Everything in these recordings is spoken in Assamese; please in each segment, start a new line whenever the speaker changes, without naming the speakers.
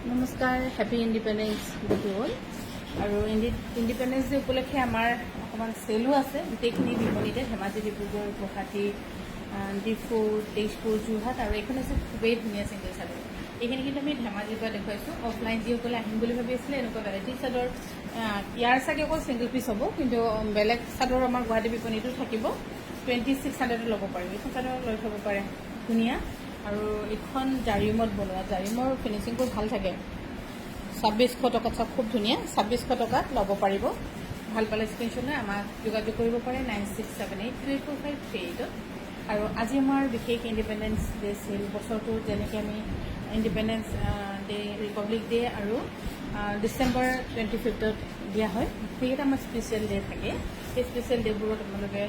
নমস্কাৰ, happy independence day to all. আৰু ইণ্ডিপেণ্ডেন্স ডে উপলক্ষে আমাৰ অকণমান চেলো আছে গোটেইখিনি বিপণীতে। ধেমাজি, ডিব্ৰুগড়, গুৱাহাটী, ডিফু, তেজপুৰ, যোৰহাট আৰু এইখন হৈছে খুবেই ধুনীয়া চিংগল চাদৰ। এইখিনি কিন্তু আমি ধেমাজিৰ পৰা দেখুৱাইছোঁ। অফলাইন যিসকলে আহিম বুলি ভাবি আছিলে এনেকুৱা ভেৰাইটি চাদৰ ইয়াৰ চাগে অকল চিংগল পিচ হ'ব, কিন্তু বেলেগ চাদৰ আমাৰ গুৱাহাটী বিপণীটো থাকিব। 2600 ল'ব পাৰিব। এইখন চাদৰ লৈ থ'ব পাৰে, ধুনীয়া। আৰু এইখন জাৰিমত বনোৱা, জাৰিমৰ ফিনিচিংটো ভাল থাকে। 2600 টকাত চব খুব ধুনীয়া। 2600 টকাত ল'ব পাৰিব। ভাল পালে স্ক্ৰীনশ্বট লৈ আমাক যোগাযোগ কৰিব পাৰে 9678345338। আৰু আজি আমাৰ বিশেষ ইণ্ডিপেণ্ডেন্স ডে চেল। বছৰটো যেনেকৈ আমি ইণ্ডিপেণ্ডেন্স ডে, ৰিপাব্লিক ডে আৰু ডিচেম্বৰ 25ত দিয়া হয়, সেইকেইটা আমাৰ স্পেচিয়েল ডে থাকে। সেই স্পেচিয়েল ডেবোৰত আপোনালোকে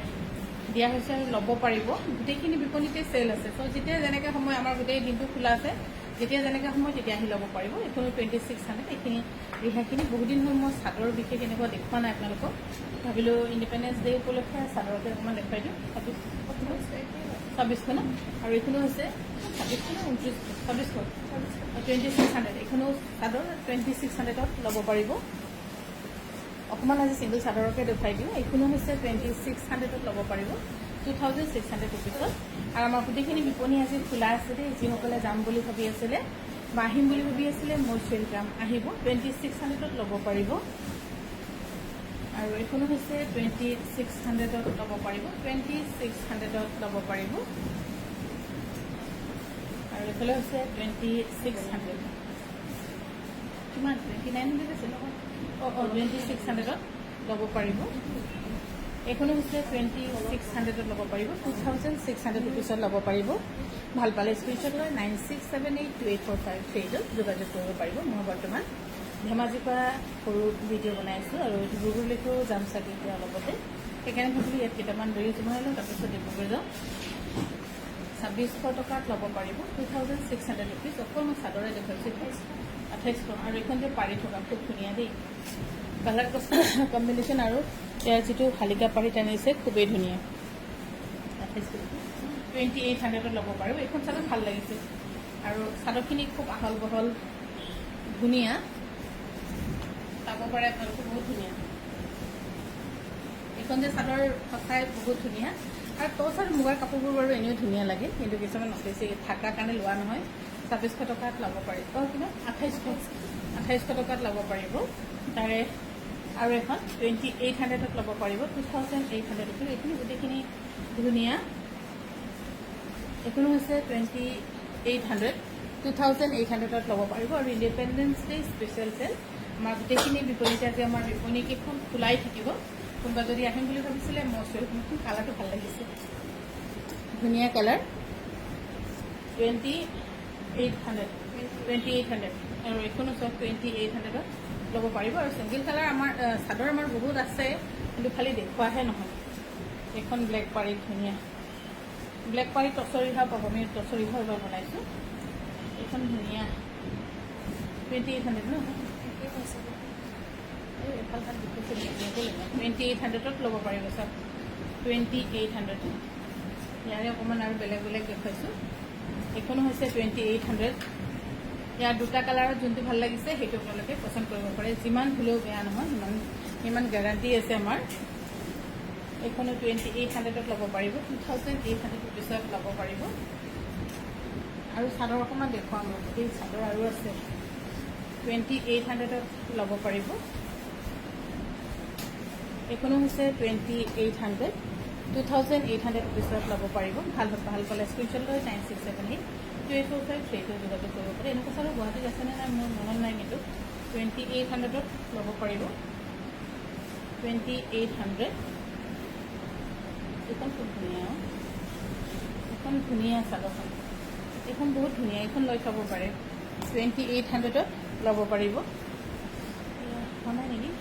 দিয়া হৈছে আৰু ল'ব পাৰিব। গোটেইখিনি বিপণীতে চেল আছে। চ' যেতিয়া যেনেকৈ সময় আমাৰ গোটেই দিনটো খোলা আছে, যেতিয়া যেনেকৈ সময় তেতিয়া আহি ল'ব পাৰিব। এইখনো 2600। এইখিনি ৰিহাখিনি বহুদিন হ'ল মই চাদৰ বিশেষ এনেকুৱা দেখুওৱা নাই আপোনালোকক। ভাবিলোঁ ইণ্ডিপেণ্ডেন্স ডে উপলক্ষে চাদৰতে অকণমান দেখুৱাই দিওঁ। 2600 ন? আৰু এইখনো হৈছে 2600 2600 এইখনো চাদৰ 2600ত ল'ব পাৰিব। অকণমান আজি চিংগল চাদৰকে দেখুৱাই দিওঁ। এইখনো হৈছে 2600ত ল'ব পাৰিব, 2600 ৰুপিছত। আৰু আমাৰ গোটেইখিনি বিপণী আজি খোলা আছে দেই। যিসকলে যাম বুলি ভাবি আছিলে বা আহিম বুলি ভাবি আছিলে, মষ্ট ৱেলকাম, আহিব। 2600ত ল'ব পাৰিব। আৰু এইখনো হৈছে 2600ত ল'ব পাৰিব, 2600ত ল'ব পাৰিব। আৰু এইফালে হৈছে 2600। কিমান 2900 আছে নহয়? 2600ত ল'ব পাৰিব। এইখনো হৈছে 2600ত ল'ব পাৰিব, 2600 ৰুপিছত ল'ব পাৰিব। ভাল পালে স্ক্ৰীনশ্বট লৈ 9678245338 যোগাযোগ কৰিব পাৰিব। মই বৰ্তমান ধেমাজিৰ পৰা সৰু ভিডিঅ' বনাই আছোঁ আৰু ডিব্ৰুগড়লৈকেও যাম চাগে এতিয়া অলপতে। সেইকাৰণে ভাবিলোঁ ইয়াত কেইটামান দেৰি জমাই লওঁ, তাৰপিছত ডিব্ৰুগড় যাওঁ। 2600 টকাত ল'ব পাৰিব, 2600 ৰুপিজ। অকল মই চাদৰে দেখুৱাইছোঁ 2800। আৰু এইখন যে পাৰি থকা খুব ধুনীয়া দেই। কালাৰ কম্বিনেশ্যন আৰু ইয়াৰ যিটো শালিকা পাৰি টানিছে খুবেই ধুনীয়া। 2800ত ল'ব পাৰিব। এইখন চাদৰ ভাল লাগিছে আৰু চাদৰখিনি খুব আহল বহল, ধুনীয়া। চাব পাৰে আপোনালোকে, বহুত ধুনীয়া। এইখন যে চাদৰ সঁচাই বহুত ধুনীয়া। আৰু টচ আৰু মুগাৰ কাপোৰবোৰ বাৰু এনেও ধুনীয়া লাগে, কিন্তু কিছুমান বেছি থকাৰ কাৰণে লোৱা নহয়। 2600 টকাত ল'ব পাৰিব। কিমান 2800 টকাত ল'ব পাৰিব। তাৰে আৰু এখন 2800ত ল'ব পাৰিব, 2800 ৰুপিজ। এইখিনি গোটেইখিনি ধুনীয়া। এইখনো হৈছে 2800ত ল'ব পাৰিব। আৰু ইণ্ডিপেণ্ডেন্স ডে স্পেচিয়েল চেল আমাৰ গোটেইখিনি বিপণীতে আজি আমাৰ বিপণীকেইখন খোলাই থাকিব। কোনোবা যদি আহিম বুলি ভাবিছিলে, মষ্ট ৱেলকাম। কালাৰটো ভাল লাগিছে, ধুনীয়া কালাৰ। 2800 আৰু এইখনো চব 2800ত ল'ব পাৰিব। আৰু চিংগল কালাৰ আমাৰ চাদৰ আমাৰ বহুত আছে, কিন্তু খালি দেখুৱাহে নহয়। এইখন ব্লেক পাৰী, ধুনীয়া ব্লেক পাৰী টচৰ ৰিহা পাব। আমি টচৰ ৰিহা এইবাৰ বনাইছোঁ। এইখন ধুনীয়া 2800 ন? এইফাল 2800ত ল'ব পাৰিব চব, 2800। ইয়াৰে অকণমান আৰু বেলেগ বেলেগ দেখুৱাইছোঁ। এইখনো হৈছে 2800। ইয়াৰ দুটা কালাৰত যোনটো ভাল লাগিছে সেইটো আপোনালোকে পচন্দ কৰিব পাৰে। যিমান হ'লেও বেয়া নহয়, সিমান গেৰাণ্টি আছে আমাৰ। এইখনো 2800ত ল'ব পাৰিব, 2800 ৰুপিছত ল'ব পাৰিব। আৰু চাদৰ অকণমান দেখুৱাম, গোটেই চাদৰ আৰু আছে। 2800ত ল'ব পাৰিব। এইখনো হৈছে 2800, 2800 ৰুপিছত ল'ব পাৰিব। ভাল পালে স্ক্ৰীনশ্বট লৈ 9678245338 যোগাযোগ কৰিব পাৰে। এনেকুৱা চাদৰ গুৱাহাটীত আছেনে নাই মোৰ মনত নাই, কিন্তু 2800ত ল'ব পাৰিব, 2800। এইখন খুব ধুনীয়া। এইখন ধুনীয়া চাদৰখন, এইখন বহুত ধুনীয়া। এইখন লৈ থ'ব পাৰে, 2800ত ল'ব পাৰিব। হোৱা নাই নেকি?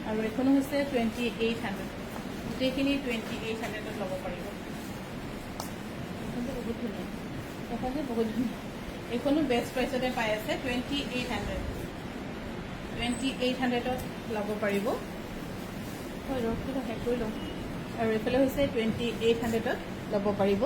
আৰু এইখনো হৈছে 2800। গোটেইখিনি 2800ত ল'ব পাৰিব। এইখন যে বহুত ধুনীয়া, এইখন যে বহুত ধুনীয়া। এইখনো বেষ্ট প্ৰাইচতে পাই আছে, 2800ত ল'ব পাৰিব। হয়, ৰসটো শেষ কৰি লওঁ। আৰু এইফালে হৈছে 2800ত ল'ব পাৰিব।